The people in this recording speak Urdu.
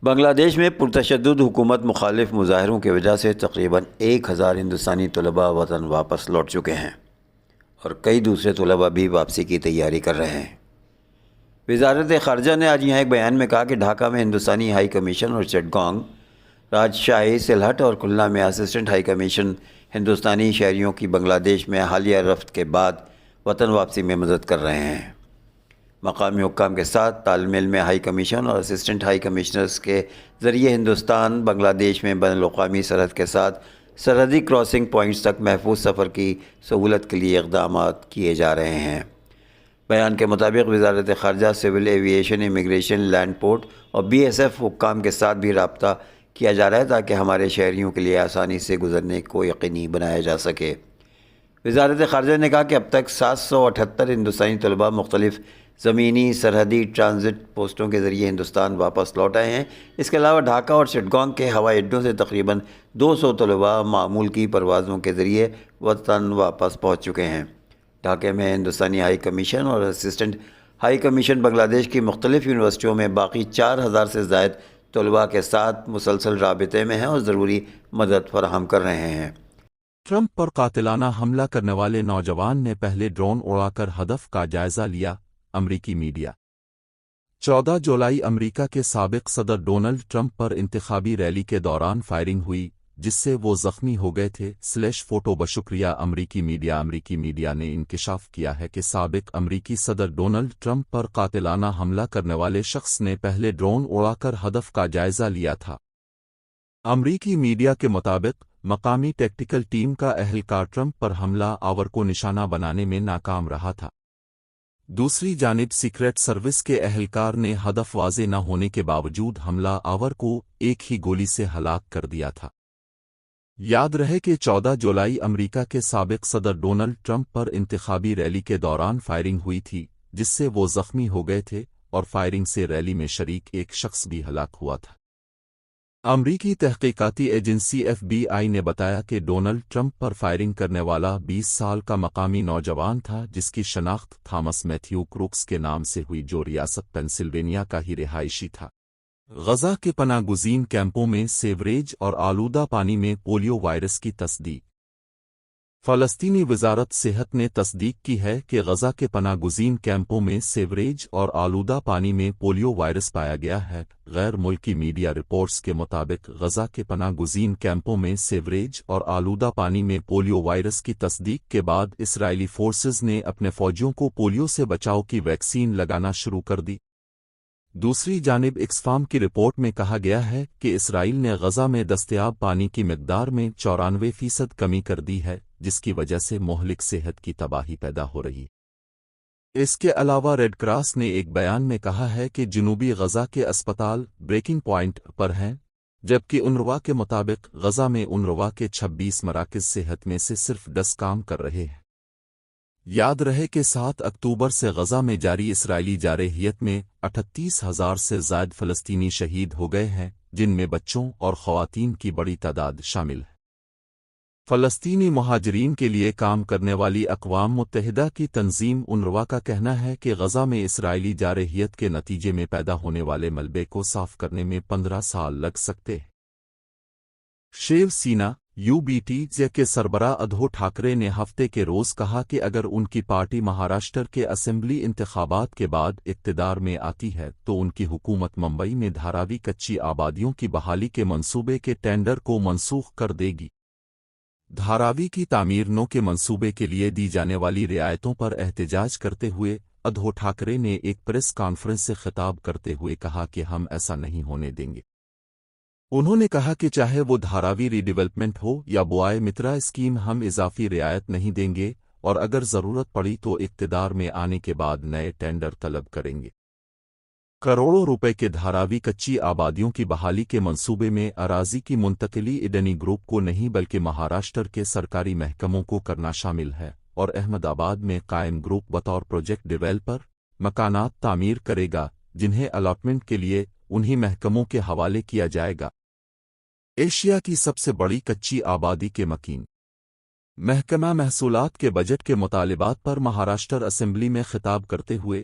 بنگلہ دیش میں پرتشدد حکومت مخالف مظاہروں کی وجہ سے تقریباً 1000 ہندوستانی طلباء وطن واپس لوٹ چکے ہیں اور کئی دوسرے طلباء بھی واپسی کی تیاری کر رہے ہیں۔ وزارت خارجہ نے آج یہاں ایک بیان میں کہا کہ ڈھاکہ میں ہندوستانی ہائی کمیشن اور چٹگانگ، راجشاہی، سلہٹ اور کھلنا میں اسسٹنٹ ہائی کمیشن ہندوستانی شہریوں کی بنگلہ دیش میں حالیہ رفت کے بعد وطن واپسی میں مدد کر رہے ہیں۔ مقامی حکام کے ساتھ تال میل میں ہائی کمیشن اور اسسٹنٹ ہائی کمشنرز کے ذریعے ہندوستان بنگلہ دیش میں بین الاقوامی سرحد کے ساتھ سرحدی کراسنگ پوائنٹس تک محفوظ سفر کی سہولت کے لیے اقدامات کیے جا رہے ہیں۔ بیان کے مطابق وزارت خارجہ، civil aviation, immigration, land port اور BSF حکام کے ساتھ بھی رابطہ کیا جا رہا ہے تاکہ ہمارے شہریوں کے لیے آسانی سے گزرنے کو یقینی بنایا جا سکے۔ وزارت خارجہ نے کہا کہ اب تک 778 ہندوستانی طلباء مختلف زمینی سرحدی ٹرانزٹ پوسٹوں کے ذریعے ہندوستان واپس لوٹ آئے ہیں۔ اس کے علاوہ ڈھاکہ اور چٹگانگ کے ہوائی اڈوں سے تقریباً 200 طلباء معمول کی پروازوں کے ذریعے وطن واپس پہنچ چکے ہیں۔ ڈھاکہ میں ہندوستانی ہائی کمیشن اور اسسٹنٹ ہائی کمیشن بنگلہ دیش کی مختلف یونیورسٹیوں میں باقی 4000 سے زائد طلباء کے ساتھ مسلسل رابطے میں ہیں اور ضروری مدد فراہم کر رہے ہیں۔ ٹرمپ پر قاتلانہ حملہ کرنے والے نوجوان نے پہلے ڈرون اڑا کر ہدف کا جائزہ لیا، امریکی میڈیا۔ 14 جولائی امریکا کے سابق صدر ڈونلڈ ٹرمپ پر انتخابی ریلی کے دوران فائرنگ ہوئی جس سے وہ زخمی ہو گئے تھے۔ فوٹو بشکریہ امریکی میڈیا نے انکشاف کیا ہے کہ سابق امریکی صدر ڈونلڈ ٹرمپ پر قاتلانہ حملہ کرنے والے شخص نے پہلے ڈرون اڑا کر ہدف کا جائزہ لیا تھا۔ امریکی میڈیا کے مطابق مقامی ٹیکٹیکل ٹیم کا اہلکار ٹرمپ پر حملہ آور کو نشانہ بنانے میں ناکام رہا تھا۔ دوسری جانب سیکریٹ سروس کے اہلکار نے ہدف واضح نہ ہونے کے باوجود حملہ آور کو ایک ہی گولی سے ہلاک کر دیا تھا۔ یاد رہے کہ 14 جولائی امریکا کے سابق صدر ڈونلڈ ٹرمپ پر انتخابی ریلی کے دوران فائرنگ ہوئی تھی جس سے وہ زخمی ہو گئے تھے اور فائرنگ سے ریلی میں شریک ایک شخص بھی ہلاک ہوا تھا۔ امریکی تحقیقاتی ایجنسی FBI نے بتایا کہ ڈونلڈ ٹرمپ پر فائرنگ کرنے والا 20 سال کا مقامی نوجوان تھا جس کی شناخت تھامس میتھیو کروکس کے نام سے ہوئی جو ریاست پینسلوینیا کا ہی رہائشی تھا۔ غزہ کے پناہ گزین کیمپوں میں سیوریج اور آلودہ پانی میں پولیو وائرس کی تصدیق۔ فلسطینی وزارت صحت نے تصدیق کی ہے کہ غزہ کے پناہ گزین کیمپوں میں سیوریج اور آلودہ پانی میں پولیو وائرس پایا گیا ہے۔ غیر ملکی میڈیا رپورٹس کے مطابق غزہ کے پناہ گزین کیمپوں میں سیوریج اور آلودہ پانی میں پولیو وائرس کی تصدیق کے بعد اسرائیلی فورسز نے اپنے فوجیوں کو پولیو سے بچاؤ کی ویکسین لگانا شروع کر دی۔ دوسری جانب ایکسفام کی رپورٹ میں کہا گیا ہے کہ اسرائیل نے غزہ میں دستیاب پانی کی مقدار میں 94% کمی کر دی ہے جس کی وجہ سے مہلک صحت کی تباہی پیدا ہو رہی۔ اس کے علاوہ ریڈ کراس نے ایک بیان میں کہا ہے کہ جنوبی غزہ کے اسپتال بریکنگ پوائنٹ پر ہیں، جبکہ انروا کے مطابق غزہ میں انروا کے 26 مراکز صحت میں سے صرف 10 کام کر رہے ہیں۔ یاد رہے کہ 7 اکتوبر سے غزہ میں جاری اسرائیلی جارحیت میں 38,000 سے زائد فلسطینی شہید ہو گئے ہیں جن میں بچوں اور خواتین کی بڑی تعداد شامل ہے۔ فلسطینی مہاجرین کے لیے کام کرنے والی اقوام متحدہ کی تنظیم انروا کا کہنا ہے کہ غزہ میں اسرائیلی جارحیت کے نتیجے میں پیدا ہونے والے ملبے کو صاف کرنے میں 15 سال لگ سکتے ہیں۔ شیو سینا UBT کے سربراہ ادھو ٹھاکرے نے ہفتے کے روز کہا کہ اگر ان کی پارٹی مہاراشٹر کے اسمبلی انتخابات کے بعد اقتدار میں آتی ہے تو ان کی حکومت ممبئی میں دھاراوی کچی آبادیوں کی بحالی کے منصوبے کے ٹینڈر کو منسوخ کر دے گی۔ دھاراوی کی تعمیر نو کے منصوبے کے لیے دی جانے والی رعایتوں پر احتجاج کرتے ہوئے ادھو ٹھاکرے نے ایک پریس کانفرنس سے خطاب کرتے ہوئے کہا کہ ہم ایسا نہیں ہونے دیں گے۔ انہوں نے کہا کہ چاہے وہ دھاراوی ری ڈیولپمنٹ ہو یا بوائے مترا اسکیم ہم اضافی رعایت نہیں دیں گے اور اگر ضرورت پڑی تو اقتدار میں آنے کے بعد نئے ٹینڈر طلب کریں گے۔ کروڑوں روپے کے دھاراوی کچی آبادیوں کی بحالی کے منصوبے میں اراضی کی منتقلی اڈنی گروپ کو نہیں بلکہ مہاراشٹر کے سرکاری محکموں کو کرنا شامل ہے اور احمد آباد میں قائم گروپ بطور پروجیکٹ ڈیولپر مکانات تعمیر کرے گا جنہیں الاٹمنٹ کے لیے انہی محکموں کے حوالے کیا جائے گا۔ ایشیا کی سب سے بڑی کچی آبادی کے مکین محکمہ محصولات کے بجٹ کے مطالبات پر مہاراشٹر اسمبلی میں خطاب کرتے ہوئے